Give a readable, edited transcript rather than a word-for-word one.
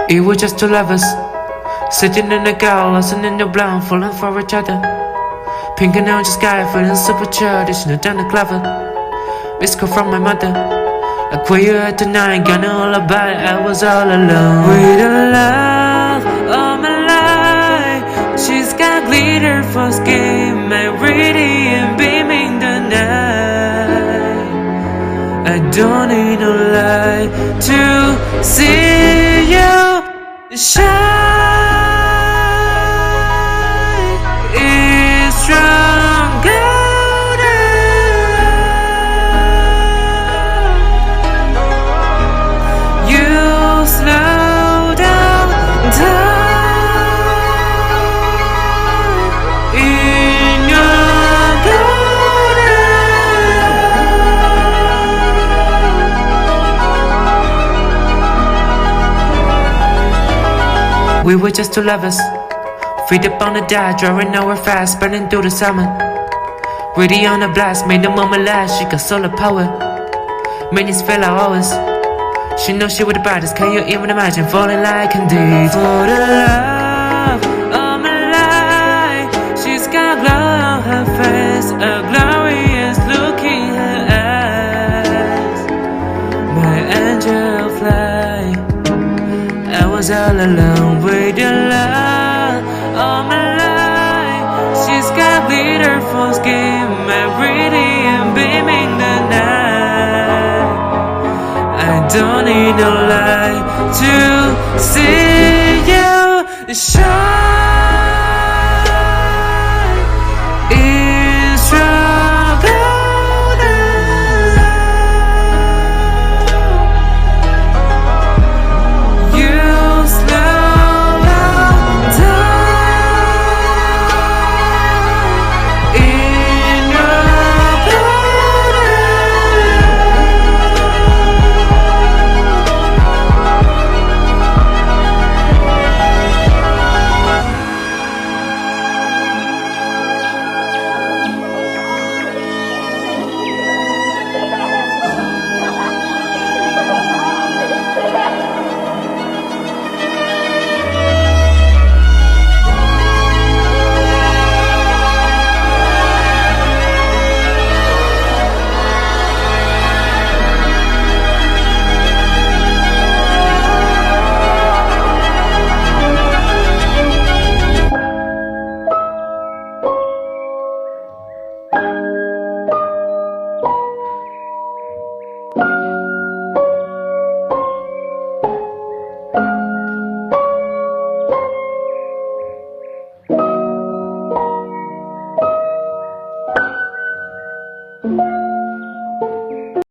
It was just two lovers sitting in a car, listening in the blind, falling for each other. Pink and orange sky, feeling super childish, no done the clever. Missed call from my mother, like where you at tonight, got no all about it, I was all alone. With the love of my life, she's got glitter for skin, my radiant beaming the night. I don't need no light to see you shine. It's stronger than you slow down in your golden. We were just two lovers, feet up on the dive, drawing nowhere fast, burning through the summer. Ready on a blast, made the moment last. She got solar power, minutes feel like hours. She knows she with the brightest. Can you even imagine falling like indeed? For the love of my life, she's got glow on her face, a glorious look in her eyes. My angel fly, I was all alone with the love of my life. She's got glitter for skin, my radiant beaming the night. I don't need no light to see you shine.